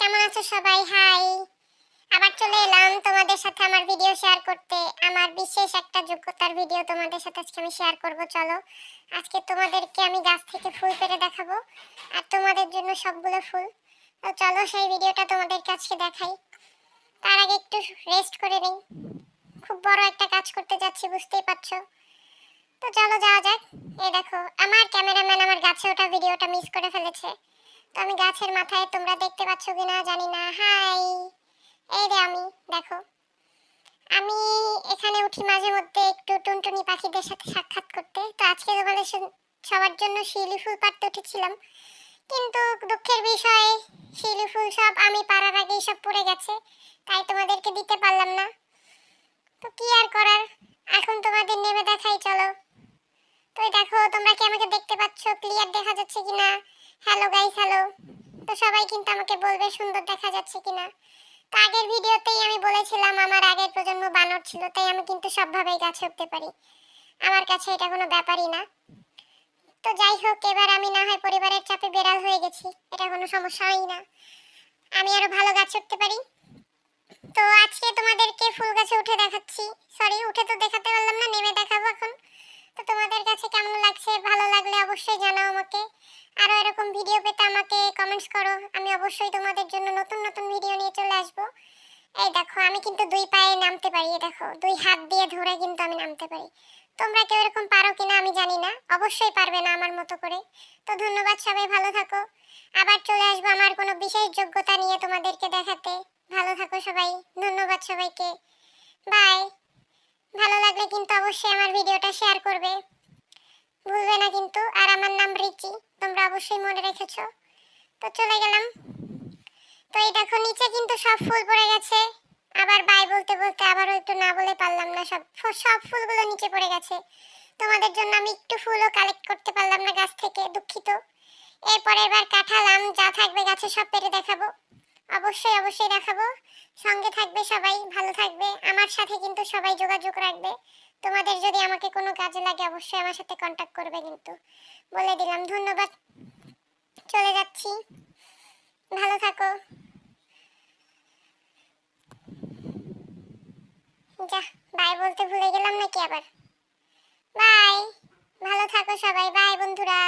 কেমন আছো সবাই? হাই। আবার চলে এলাম তোমাদের সাথে আমার ভিডিও শেয়ার করতে। আমার বিশেষ একটা যোগ্যতার ভিডিও তোমাদের সাথে আজকে আমি শেয়ার করব। চলো আজকে তোমাদেরকে আমি গাছ থেকে ফুল পেড়ে দেখাবো, আর তোমাদের জন্য সবগুলো ফুল। তো চলো সেই ভিডিওটা তোমাদেরকে আজকে দেখাই। তার আগে একটু রেস্ট করে নিই, খুব বড় একটা কাজ করতে যাচ্ছি, বুঝতেই পারছো। তো চলো যাওয়া যাক। এই দেখো আমার ক্যামেরাম্যান আমার গাছে ওঠা ভিডিওটা মিস করে ফেলেছে। তো আমি গাছের মাথায়, তোমরা দেখতে পাচ্ছ কিনা জানি না। হাই, এই রে আমি, দেখো আমি এখানে উঠি মাঝে মধ্যে একটু টুনটুনি পাখিদের সাথে সাক্ষাৎ করতে। তো আজকে তোমাদের সবার জন্য শিউলি ফুল পাড়তে উঠেছিলাম, কিন্তু দুঃখের বিষয় শিউলি ফুল সব আমি পাড়ার আগেই সব পড়ে গেছে, তাই তোমাদেরকে দিতে পারলাম না। তো কি আর করার, এখন তোমাদের নেমে দেখাই, চলো। তো দেখো তোমরা কি আমাকে দেখতে পাচ্ছ? ক্লিয়ার দেখা যাচ্ছে কিনা? Hello guys, hello. তো সবাই কিন্তু আমাকে বলবে সুন্দর দেখা যাচ্ছে কিনা। তো আগের ভিডিওতেই আমি বলেছিলাম আমার আগের প্রজন্ম বানর ছিল, তাই আমি কিন্তু সবভাবেই গাছে উঠতে পারি, আমার কাছে এটা কোনো ব্যাপারই না। তো যাই হোক, এবার আমি না হয় পরিবারের চাপে বেড়াল হয়ে গেছি, এটা কোনো সমস্যাই না, আমি আরো ভালো গাছে উঠতে পারি। তো আজকে তোমাদেরকে ফুল গাছে উঠে দেখাচ্ছি, সরি উঠে তো দেখাতে পারলাম না, নেমে দেখাবো এখন। তো তোমাদের কাছে কেমন লাগছে? ভালো লাগলে অবশ্যই জানাও আমাকে। আরো এরকম ভিডিও পেতে আমাকে কমেন্টস করো, আমি অবশ্যই তোমাদের জন্য নতুন নতুন ভিডিও নিয়ে চলে আসবো। এই দেখো আমি কিন্তু দুই পায়ে নামতে পারি, দেখো দুই হাত দিয়ে ধরে কিন্তু আমি নামতে পারি। তোমরা কেউ এরকম পারো কিনা আমি জানি না, অবশ্যই পারবে না আমার মতো করে। তো ধন্যবাদ, সবাই ভালো থাকো। আবার চলে আসবো আমার কোনো বিশেষ যোগ্যতা নিয়ে তোমাদেরকে দেখাতে। ভালো থাকো সবাই, ধন্যবাদ সবাইকে, বাই। ভালো লাগলে কিন্তু অবশ্যই আমার ভিডিওটা শেয়ার করবে, ভুলবে না কিন্তু। আর আমার নাম রিচি, তোমরা অবশ্যই মনে রেখেছো। তো চলে গেলাম। তো এই দেখো নিচে কিন্তু সব ফুল পড়ে গেছে, আবার বাই বলতে বলতে আবারও একটু না বলে পারলাম না, সব সব ফুলগুলো নিচে পড়ে গেছে। তোমাদের জন্য আমি একটু ফুলও কালেক্ট করতে পারলাম না গাছ থেকে, দুঃখিত। এরপরের বার কাঁঠাল আম যা থাকবে গাছে সব পেড়ে দেখাবো, অবশ্যই অবশ্যই দেখাবো। সঙ্গে থাকবে সবাই, ভালো থাকবে, আমার সাথে কিন্তু সবাই যোগাযোগ রাখবে। তোমাদের যদি আমাকে কোনো কাজে লাগে অবশ্যই আমার সাথে কন্টাক্ট করবে কিন্তু, বলে দিলাম। ধন্যবাদ, চলে যাচ্ছি, ভালো থাকো। যা, বাই বলতে ভুলে গেলাম নাকি আবার। বাই, ভালো থাকো সবাই, বাই বন্ধুরা।